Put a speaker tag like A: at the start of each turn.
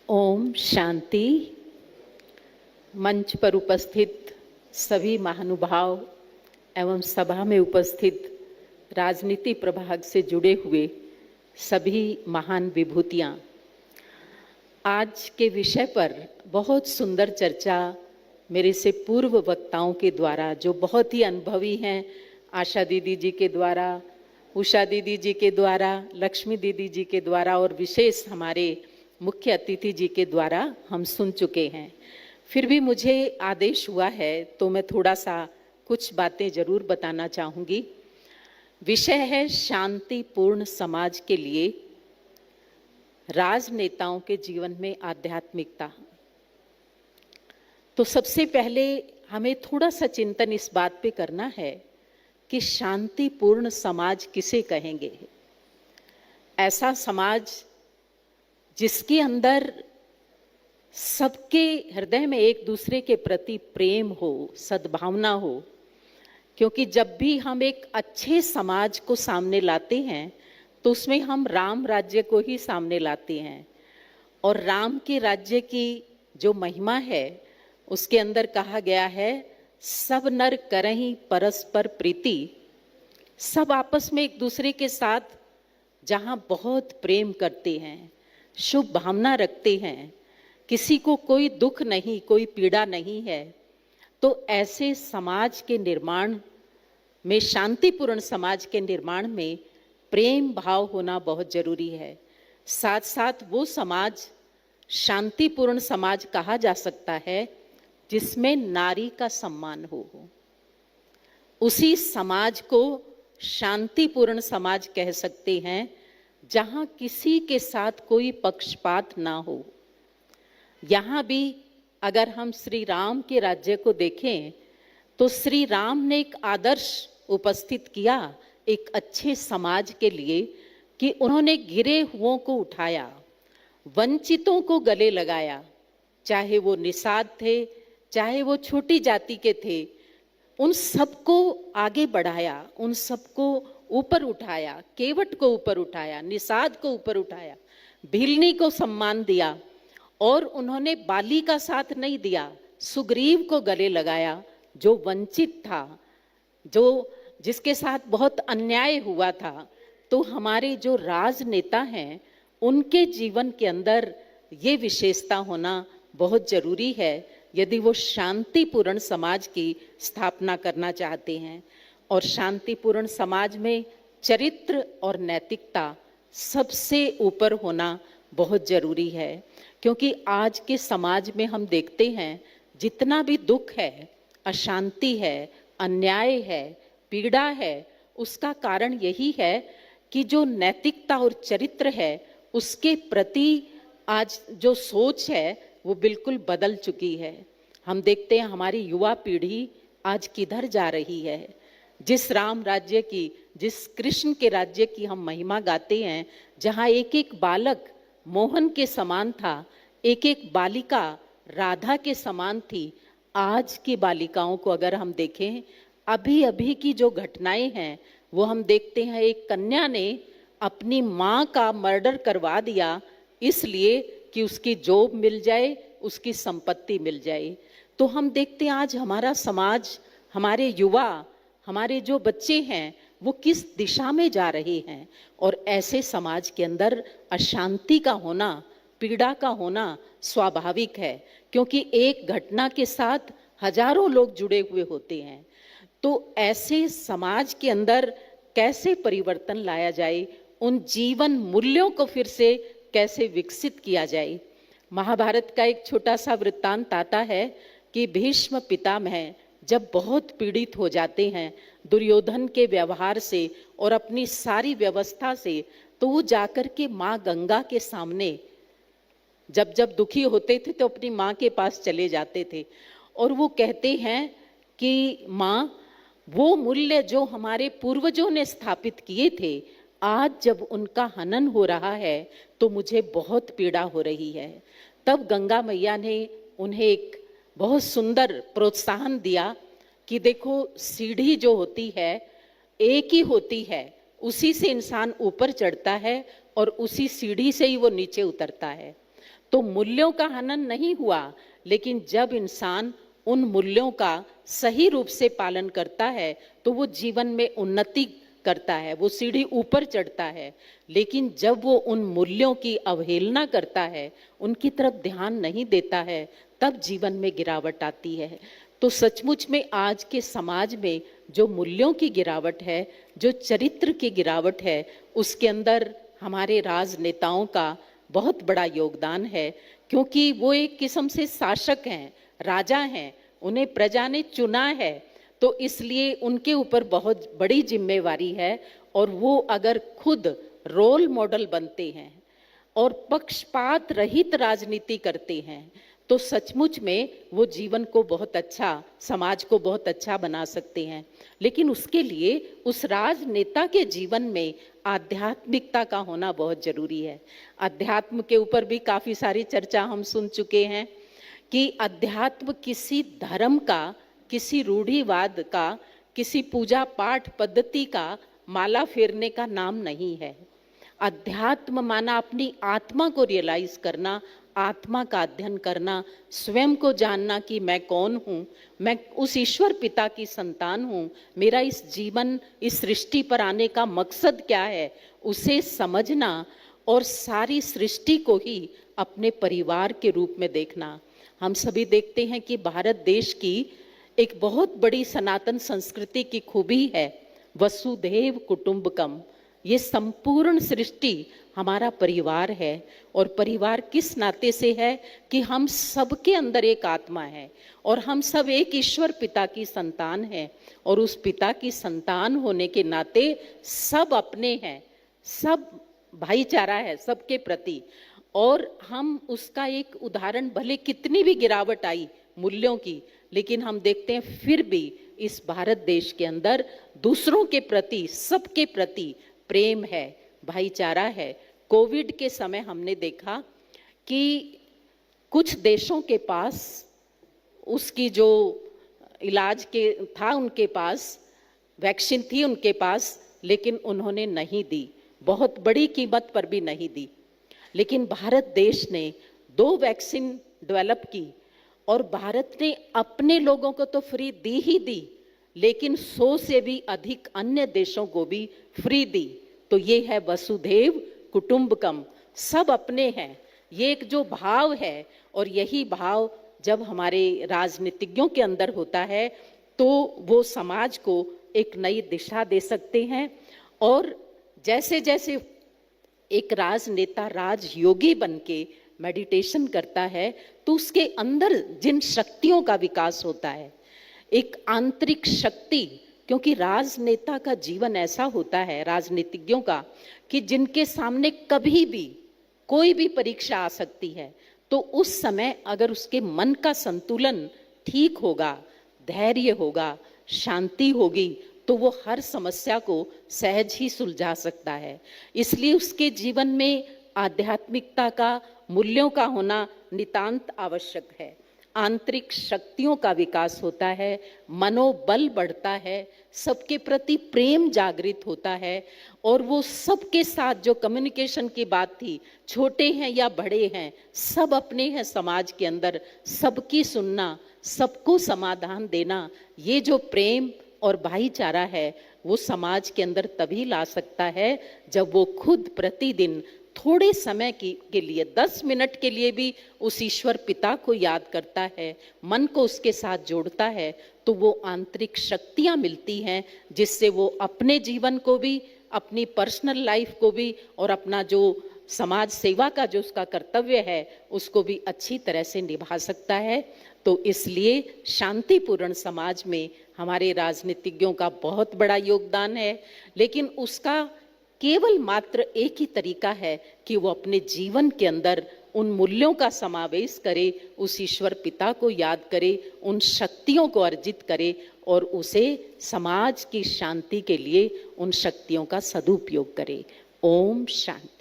A: ओम शांति। मंच पर उपस्थित सभी महानुभाव एवं सभा में उपस्थित राजनीति प्रभाग से जुड़े हुए सभी महान विभूतियाँ, आज के विषय पर बहुत सुंदर चर्चा मेरे से पूर्व वक्ताओं के द्वारा, जो बहुत ही अनुभवी हैं, आशा दीदी जी के द्वारा, उषा दीदी जी के द्वारा, लक्ष्मी दीदी जी के द्वारा और विशेष हमारे मुख्य अतिथि जी के द्वारा हम सुन चुके हैं। फिर भी मुझे आदेश हुआ है तो मैं थोड़ा सा कुछ बातें जरूर बताना चाहूँगी। विषय है शांतिपूर्ण समाज के लिए राजनेताओं के जीवन में आध्यात्मिकता। तो सबसे पहले हमें थोड़ा सा चिंतन इस बात पे करना है कि शांतिपूर्ण समाज किसे कहेंगे। ऐसा समाज जिसके अंदर सबके हृदय में एक दूसरे के प्रति प्रेम हो, सद्भावना हो। क्योंकि जब भी हम एक अच्छे समाज को सामने लाते हैं तो उसमें हम राम राज्य को ही सामने लाते हैं। और राम के राज्य की जो महिमा है उसके अंदर कहा गया है, सब नर करहीं परस्पर प्रीति। सब आपस में एक दूसरे के साथ जहाँ बहुत प्रेम करते हैं, शुभ भावना रखते हैं, किसी को कोई दुख नहीं, कोई पीड़ा नहीं है, तो ऐसे समाज के निर्माण में, शांतिपूर्ण समाज के निर्माण में प्रेम भाव होना बहुत जरूरी है। साथ साथ वो समाज शांतिपूर्ण समाज कहा जा सकता है जिसमें नारी का सम्मान हो। उसी समाज को शांतिपूर्ण समाज कह सकते हैं जहां किसी के साथ कोई पक्षपात ना हो। यहाँ भी अगर हम श्री राम के राज्य को देखें तो श्री राम ने एक आदर्श उपस्थित किया एक अच्छे समाज के लिए कि उन्होंने गिरे हुओं को उठाया, वंचितों को गले लगाया, चाहे वो निषाद थे, चाहे वो छोटी जाति के थे, उन सबको आगे बढ़ाया, उन सबको ऊपर उठाया, केवट को ऊपर उठाया, निषाद को ऊपर उठाया, भीलनी को सम्मान दिया। और उन्होंने बाली का साथ नहीं दिया, सुग्रीव को गले लगाया जो वंचित था, जो जिसके साथ बहुत अन्याय हुआ था। तो हमारे जो राजनेता हैं उनके जीवन के अंदर ये विशेषता होना बहुत जरूरी है यदि वो शांतिपूर्ण समाज की स्थापना करना चाहते हैं। और शांतिपूर्ण समाज में चरित्र और नैतिकता सबसे ऊपर होना बहुत जरूरी है। क्योंकि आज के समाज में हम देखते हैं जितना भी दुख है, अशांति है, अन्याय है, पीड़ा है, उसका कारण यही है कि जो नैतिकता और चरित्र है उसके प्रति आज जो सोच है वो बिल्कुल बदल चुकी है। हम देखते हैं हमारी युवा पीढ़ी आज किधर जा रही है। जिस राम राज्य की, जिस कृष्ण के राज्य की हम महिमा गाते हैं, जहाँ एक एक बालक मोहन के समान था, एक एक बालिका राधा के समान थी, आज की बालिकाओं को अगर हम देखें, अभी अभी की जो घटनाएं हैं वो हम देखते हैं। एक कन्या ने अपनी माँ का मर्डर करवा दिया इसलिए कि उसकी जॉब मिल जाए, उसकी संपत्ति मिल जाए। तो हम देखते हैं आज हमारा समाज, हमारे युवा, हमारे जो बच्चे हैं वो किस दिशा में जा रहे हैं। और ऐसे समाज के अंदर अशांति का होना, पीड़ा का होना स्वाभाविक है, क्योंकि एक घटना के साथ हजारों लोग जुड़े हुए होते हैं। तो ऐसे समाज के अंदर कैसे परिवर्तन लाया जाए, उन जीवन मूल्यों को फिर से कैसे विकसित किया जाए। महाभारत का एक छोटा सा वृत्तांत आता है कि भीष्म पितामह जब बहुत पीड़ित हो जाते हैं दुर्योधन के व्यवहार से और अपनी सारी व्यवस्था से, तो वो जाकर के माँ गंगा के सामने जब जब दुखी होते थे तो अपनी माँ के पास चले जाते थे और वो कहते हैं कि माँ, वो मूल्य जो हमारे पूर्वजों ने स्थापित किए थे, आज जब उनका हनन हो रहा है तो मुझे बहुत पीड़ा हो रही है। तब गंगा मैया ने उन्हें एक बहुत सुंदर प्रोत्साहन दिया कि देखो, सीढ़ी जो होती है एक ही होती है, उसी से इंसान ऊपर चढ़ता है और उसी सीढ़ी से ही वो नीचे उतरता है। तो मूल्यों का हनन नहीं हुआ, लेकिन जब इंसान उन मूल्यों का सही रूप से पालन करता है तो वो जीवन में उन्नति करता है, वो सीढ़ी ऊपर चढ़ता है। लेकिन जब वो उन मूल्यों की अवहेलना करता है, उनकी तरफ ध्यान नहीं देता है, तब जीवन में गिरावट आती है। तो सचमुच में आज के समाज में जो मूल्यों की गिरावट है, जो चरित्र की गिरावट है, उसके अंदर हमारे राजनेताओं का बहुत बड़ा योगदान है, क्योंकि वो एक किस्म से शासक हैं, राजा हैं, उन्हें प्रजा ने चुना है, तो इसलिए उनके ऊपर बहुत बड़ी जिम्मेवारी है। और वो अगर खुद रोल मॉडल बनते हैं और पक्षपात रहित राजनीति करते हैं, तो सचमुच में वो जीवन को बहुत अच्छा, समाज को बहुत अच्छा बना सकते हैं। लेकिन उसके लिए उस राजनेता के जीवन में आध्यात्मिकता का होना बहुत जरूरी है। अध्यात्म के ऊपर भी काफी सारी चर्चा हम सुन चुके हैं कि अध्यात्म किसी धर्म का, किसी रूढ़िवाद का, किसी पूजा पाठ पद्धति का माला फेरने का नाम नहीं है। अध्यात्म माना अपनी आत्मा को रियलाइज करना, आत्मा का अध्ययन करना, स्वयं को जानना कि मैं कौन हूँ, मैं उस ईश्वर पिता की संतान हूँ, मेरा इस जीवन, इस सृष्टि पर आने का मकसद क्या है, उसे समझना और सारी सृष्टि को ही अपने परिवार के रूप में देखना। हम सभी देखते हैं कि भारत देश की एक बहुत बड़ी सनातन संस्कृति की खूबी है वसुधैव कुटुंबकम। ये संपूर्ण सृष्टि हमारा परिवार है, और परिवार किस नाते से है कि हम सबके अंदर एक आत्मा है और हम सब एक ईश्वर पिता की संतान हैं, और उस पिता की संतान होने के नाते सब अपने हैं, सब भाईचारा है सबके प्रति। और हम उसका एक उदाहरण, भले कितनी भी गिरावट आई मूल्यों की, लेकिन हम देखते हैं फिर भी इस भारत देश के अंदर दूसरों के प्रति, सबके प्रति प्रेम है, भाईचारा है। कोविड के समय हमने देखा कि कुछ देशों के पास उसकी जो इलाज के था, उनके पास वैक्सीन थी उनके पास, लेकिन उन्होंने नहीं दी, बहुत बड़ी कीमत पर भी नहीं दी। लेकिन भारत देश ने 2 वैक्सीन डेवलप की, और भारत ने अपने लोगों को तो फ्री दी ही दी, लेकिन 100 से भी अधिक अन्य देशों को भी फ्री दी। तो ये है वसुधैव कुटुंबकम, सब अपने हैं, ये एक जो भाव है। और यही भाव जब हमारे राजनीतिज्ञों के अंदर होता है तो वो समाज को एक नई दिशा दे सकते हैं। और जैसे जैसे एक राजनेता राजयोगी बनके मेडिटेशन करता है, तो उसके अंदर जिन शक्तियों का विकास होता है, एक आंतरिक शक्ति, क्योंकि राजनेता का जीवन ऐसा होता है, राजनीतिज्ञों का, कि जिनके सामने कभी भी कोई भी परीक्षा आ सकती है, तो उस समय अगर उसके मन का संतुलन ठीक होगा, धैर्य होगा, शांति होगी, तो वो हर समस्या को सहज ही सुलझा सकता है। इसलिए उसके जीवन में आध्यात्मिकता का, मूल्यों का होना नितांत आवश्यक है। आंतरिक शक्तियों का विकास होता है, मनोबल बढ़ता है, सबके प्रति प्रेम जागृत होता है, और वो सबके साथ जो कम्युनिकेशन की बात थी, छोटे हैं या बड़े हैं, सब अपने हैं समाज के अंदर, सबकी सुनना, सबको समाधान देना, ये जो प्रेम और भाईचारा है वो समाज के अंदर तभी ला सकता है जब वो खुद प्रतिदिन थोड़े समय के लिए, 10 मिनट के लिए भी उस ईश्वर पिता को याद करता है, मन को उसके साथ जोड़ता है, तो वो आंतरिक शक्तियां मिलती हैं जिससे वो अपने जीवन को भी, अपनी पर्सनल लाइफ को भी, और अपना जो समाज सेवा का जो उसका कर्तव्य है उसको भी अच्छी तरह से निभा सकता है। तो इसलिए शांतिपूर्ण समाज में हमारे राजनीतिज्ञों का बहुत बड़ा योगदान है, लेकिन उसका केवल मात्र एक ही तरीका है कि वो अपने जीवन के अंदर उन मूल्यों का समावेश करे, उस ईश्वर पिता को याद करे, उन शक्तियों को अर्जित करे, और उसे समाज की शांति के लिए उन शक्तियों का सदुपयोग करे। ओम शांति।